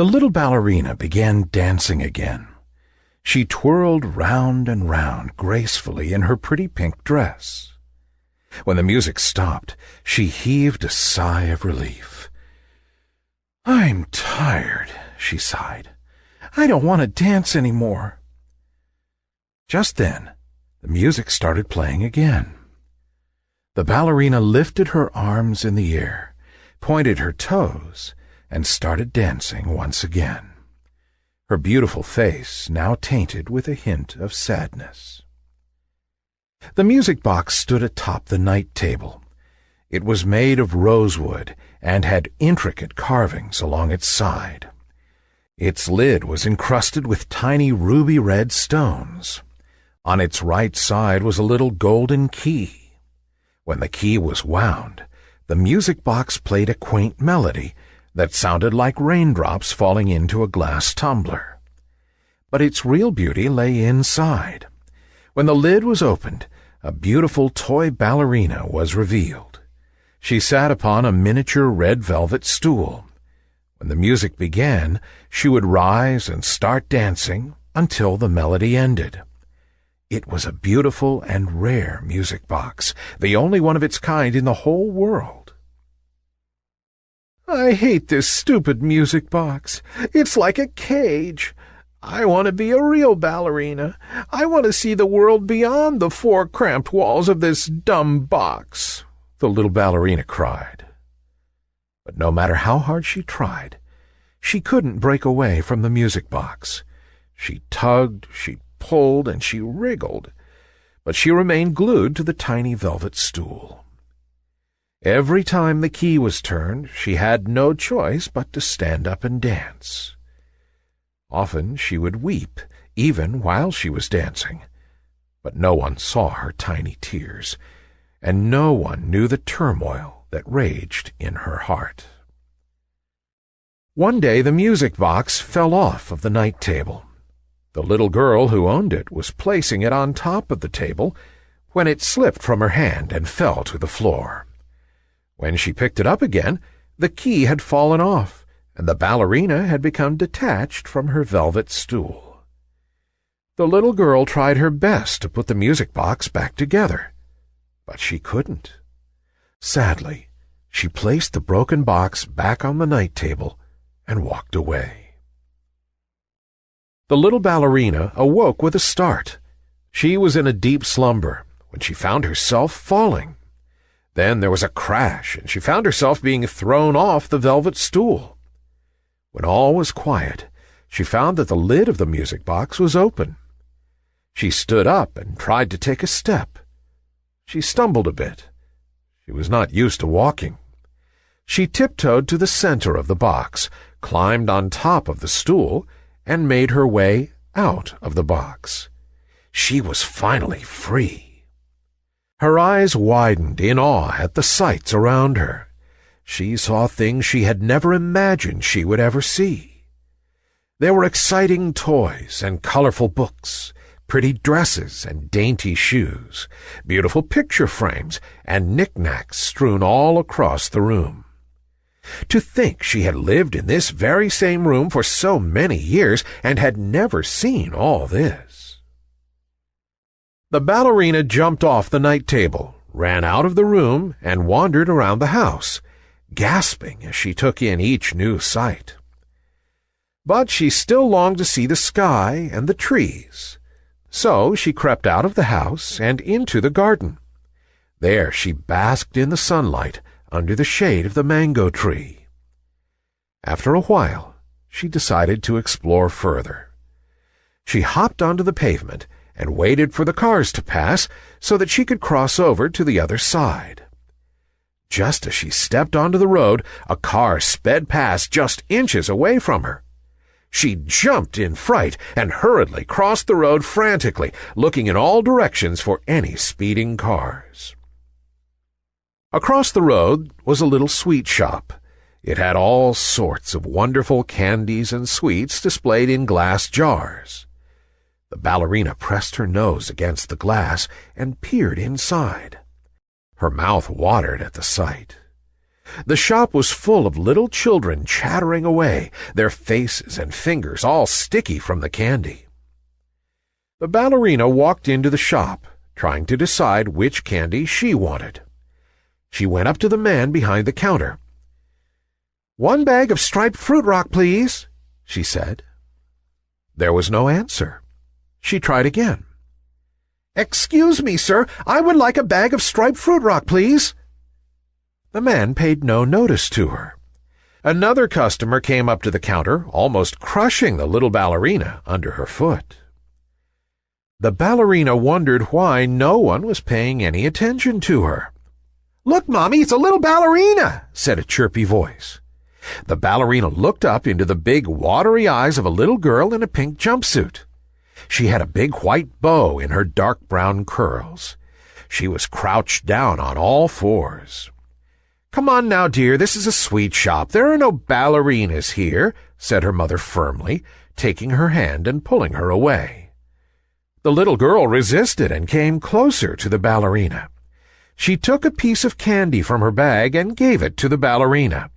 The little ballerina began dancing again. She twirled round and round gracefully in her pretty pink dress. When the music stopped, she heaved a sigh of relief. "I'm tired," she sighed. "I don't want to dance any more." Just then, the music started playing again. The ballerina lifted her arms in the air, pointed her toes, and started dancing once again, her beautiful face now tainted with a hint of sadness. The music box stood atop the night table. It was made of rosewood and had intricate carvings along its side. Its lid was encrusted with tiny ruby-red stones. On its right side was a little golden key. When the key was wound, the music box played a quaint melody that sounded like raindrops falling into a glass tumbler. But its real beauty lay inside. When the lid was opened, a beautiful toy ballerina was revealed. She sat upon a miniature red velvet stool. When the music began, she would rise and start dancing until the melody ended. It was a beautiful and rare music box, the only one of its kind in the whole world. "I hate this stupid music box. It's like a cage. I want to be a real ballerina. I want to see the world beyond the four cramped walls of this dumb box," the little ballerina cried. But no matter how hard she tried, she couldn't break away from the music box. She tugged, she pulled, and she wriggled, but she remained glued to the tiny velvet stool. Every time the key was turned, she had no choice but to stand up and dance. Often she would weep, even while she was dancing, but no one saw her tiny tears, and no one knew the turmoil that raged in her heart. One day the music box fell off of the night table. The little girl who owned it was placing it on top of the table when it slipped from her hand and fell to the floor. When she picked it up again, the key had fallen off, and the ballerina had become detached from her velvet stool. The little girl tried her best to put the music box back together, but she couldn't. Sadly, she placed the broken box back on the night table and walked away. The little ballerina awoke with a start. She was in a deep slumber when she found herself falling. Then there was a crash, and she found herself being thrown off the velvet stool. When all was quiet, she found that the lid of the music box was open. She stood up and tried to take a step. She stumbled a bit. She was not used to walking. She tiptoed to the center of the box, climbed on top of the stool, and made her way out of the box. She was finally free. Her eyes widened in awe at the sights around her. She saw things she had never imagined she would ever see. There were exciting toys and colorful books, pretty dresses and dainty shoes, beautiful picture frames and knickknacks strewn all across the room. To think she had lived in this very same room for so many years and had never seen all this. The ballerina jumped off the night table, ran out of the room, and wandered around the house, gasping as she took in each new sight. But she still longed to see the sky and the trees. So she crept out of the house and into the garden. There she basked in the sunlight under the shade of the mango tree. After a while, she decided to explore further. She hopped onto the pavement and waited for the cars to pass so that she could cross over to the other side. Just as she stepped onto the road, a car sped past just inches away from her. She jumped in fright and hurriedly crossed the road frantically, looking in all directions for any speeding cars. Across the road was a little sweet shop. It had all sorts of wonderful candies and sweets displayed in glass jars. The ballerina pressed her nose against the glass and peered inside. Her mouth watered at the sight. The shop was full of little children chattering away, their faces and fingers all sticky from the candy. The ballerina walked into the shop, trying to decide which candy she wanted. She went up to the man behind the counter. "1 bag of striped fruit rock, please," she said. There was no answer. She tried again. "Excuse me, sir, I would like a bag of striped fruit rock, please." The man paid no notice to her. Another customer came up to the counter, almost crushing the little ballerina under her foot. The ballerina wondered why no one was paying any attention to her. "Look, Mommy, it's a little ballerina," said a chirpy voice. The ballerina looked up into the big, watery eyes of a little girl in a pink jumpsuit. She had a big white bow in her dark brown curls. She was crouched down on all fours. "Come on now, dear, this is a sweet shop. There are no ballerinas here," said her mother firmly, taking her hand and pulling her away. The little girl resisted and came closer to the ballerina. She took a piece of candy from her bag and gave it to the ballerina.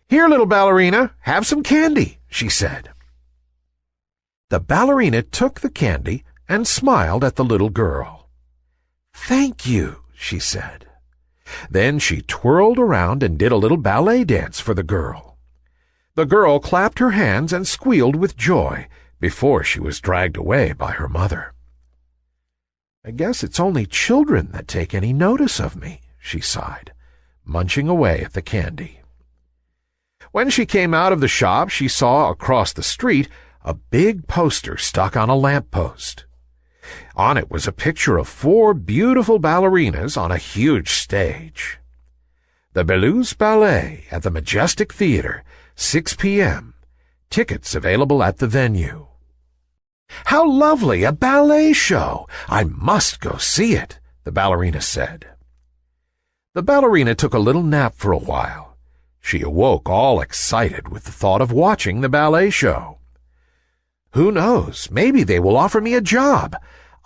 "Here, little ballerina, have some candy," she said. The ballerina took the candy and smiled at the little girl. "Thank you," she said. Then she twirled around and did a little ballet dance for the girl. The girl clapped her hands and squealed with joy before she was dragged away by her mother. "I guess it's only children that take any notice of me," she sighed, munching away at the candy. When she came out of the shop, she saw across the street a big poster stuck on a lamppost. On it was a picture of 4 beautiful ballerinas on a huge stage. The Belleuse Ballet at the Majestic Theater, 6 p.m. Tickets available at the venue. "How lovely, a ballet show! I must go see it," the ballerina said. The ballerina took a little nap for a while. She awoke all excited with the thought of watching the ballet show. "Who knows, maybe they will offer me a job.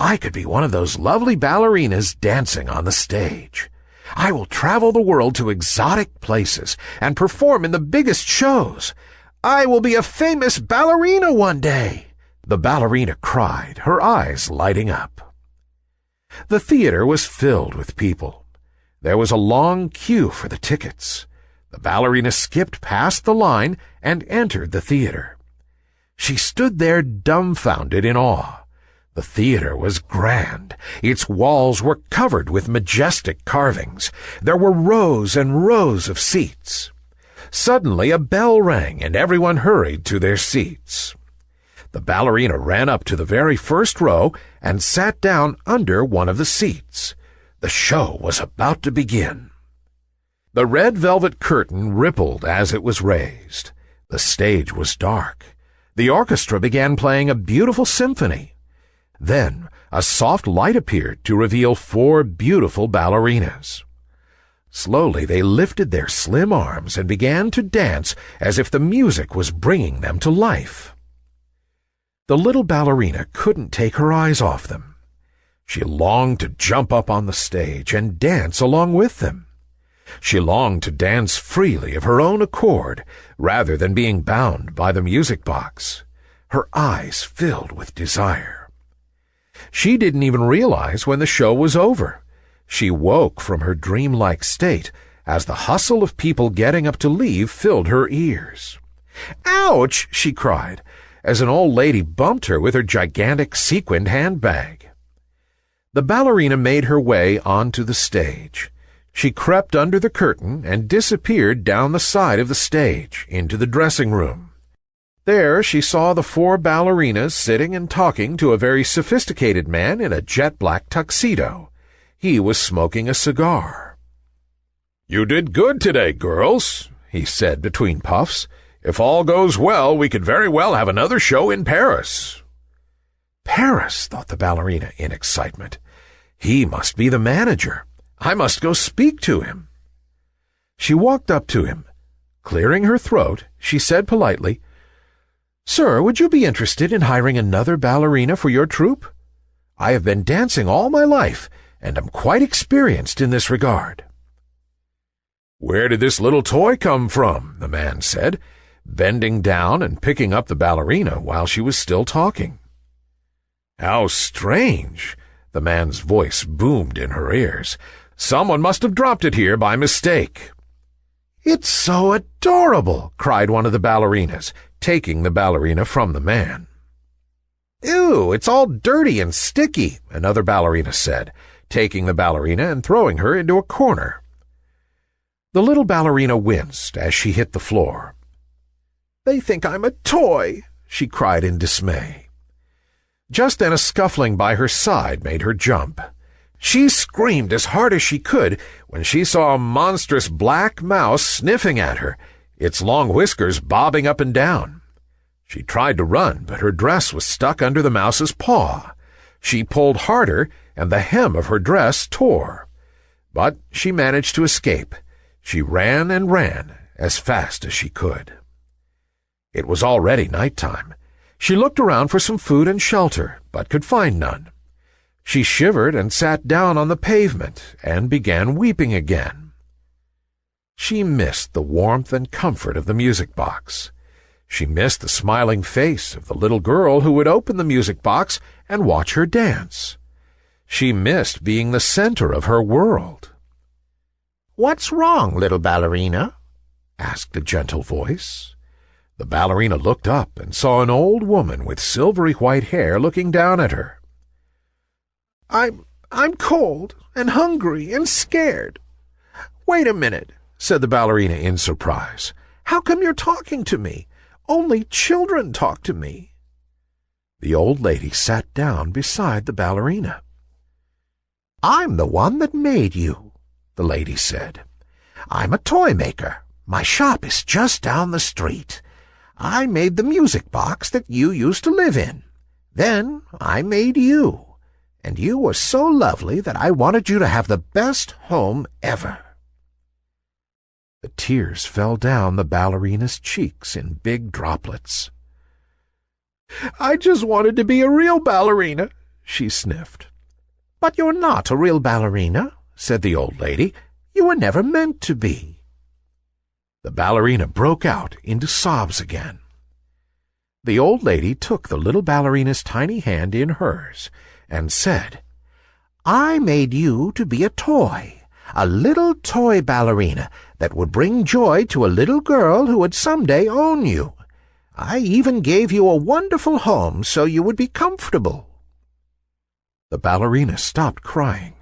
I could be one of those lovely ballerinas dancing on the stage. I will travel the world to exotic places and perform in the biggest shows. I will be a famous ballerina one day," the ballerina cried, her eyes lighting up. The theater was filled with people. There was a long queue for the tickets. The ballerina skipped past the line and entered the theater. She stood there dumbfounded in awe. The theater was grand. Its walls were covered with majestic carvings. There were rows and rows of seats. Suddenly a bell rang and everyone hurried to their seats. The ballerina ran up to the very first row and sat down under one of the seats. The show was about to begin. The red velvet curtain rippled as it was raised. The stage was dark. The orchestra began playing a beautiful symphony. Then a soft light appeared to reveal 4 beautiful ballerinas. Slowly they lifted their slim arms and began to dance as if the music was bringing them to life. The little ballerina couldn't take her eyes off them. She longed to jump up on the stage and dance along with them. She longed to dance freely of her own accord, rather than being bound by the music box. Her eyes filled with desire. She didn't even realize when the show was over. She woke from her dreamlike state as the hustle of people getting up to leave filled her ears. "Ouch!" she cried, as an old lady bumped her with her gigantic sequined handbag. The ballerina made her way onto the stage. She crept under the curtain and disappeared down the side of the stage into the dressing room. There she saw the 4 ballerinas sitting and talking to a very sophisticated man in a jet-black tuxedo. He was smoking a cigar. "You did good today, girls," he said between puffs. "If all goes well, we could very well have another show in Paris." Paris, thought the ballerina in excitement. He must be the manager. I must go speak to him. She walked up to him. Clearing her throat, she said politely, "Sir, would you be interested in hiring another ballerina for your troupe? I have been dancing all my life, and am quite experienced in this regard." "Where did this little toy come from?" the man said, bending down and picking up the ballerina while she was still talking. "How strange!" the man's voice boomed in her ears. "Someone must have dropped it here by mistake." "It's so adorable!" cried one of the ballerinas, taking the ballerina from the man. "Ew, it's all dirty and sticky," another ballerina said, taking the ballerina and throwing her into a corner. The little ballerina winced as she hit the floor. "They think I'm a toy," she cried in dismay. Just then a scuffling by her side made her jump. She screamed as hard as she could when she saw a monstrous black mouse sniffing at her, its long whiskers bobbing up and down. She tried to run, but her dress was stuck under the mouse's paw. She pulled harder, and the hem of her dress tore. But she managed to escape. She ran and ran as fast as she could. It was already nighttime. She looked around for some food and shelter, but could find none. She shivered and sat down on the pavement and began weeping again. She missed the warmth and comfort of the music box. She missed the smiling face of the little girl who would open the music box and watch her dance. She missed being the center of her world. "What's wrong, little ballerina?" asked a gentle voice. The ballerina looked up and saw an old woman with silvery white hair looking down at her. I'm cold and hungry and scared." "Wait a minute," said the ballerina in surprise. "How come you're talking to me? Only children talk to me." The old lady sat down beside the ballerina. "I'm the one that made you," the lady said. "I'm a toy maker. My shop is just down the street. I made the music box that you used to live in. Then I made you, and you were so lovely that I wanted you to have the best home ever." The tears fell down the ballerina's cheeks in big droplets. "I just wanted to be a real ballerina," she sniffed. "But you're not a real ballerina," said the old lady. "You were never meant to be." The ballerina broke out into sobs again. The old lady took the little ballerina's tiny hand in hers and said, "I made you to be a toy, a little toy ballerina that would bring joy to a little girl who would someday own you. I even gave you a wonderful home so you would be comfortable." The ballerina stopped crying.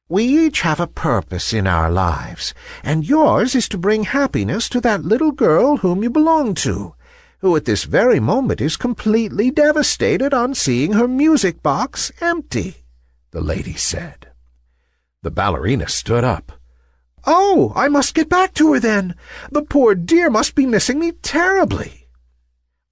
"We each have a purpose in our lives, and yours is to bring happiness to that little girl whom you belong to, who at this very moment is completely devastated on seeing her music box empty," the lady said. The ballerina stood up. "Oh, I must get back to her then. The poor dear must be missing me terribly."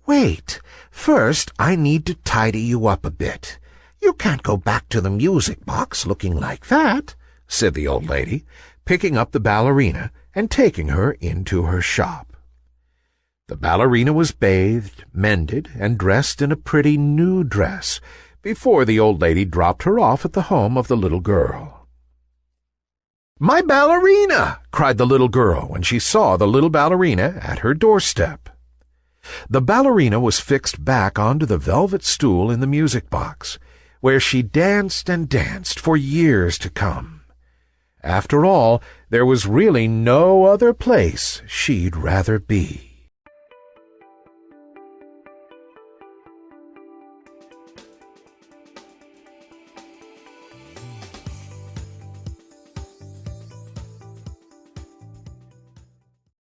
"Wait, first I need to tidy you up a bit. You can't go back to the music box looking like that," said the old lady, picking up the ballerina and taking her into her shop. The ballerina was bathed, mended, and dressed in a pretty new dress before the old lady dropped her off at the home of the little girl. "My ballerina!" cried the little girl when she saw the little ballerina at her doorstep. The ballerina was fixed back onto the velvet stool in the music box, where she danced and danced for years to come. After all, there was really no other place she'd rather be.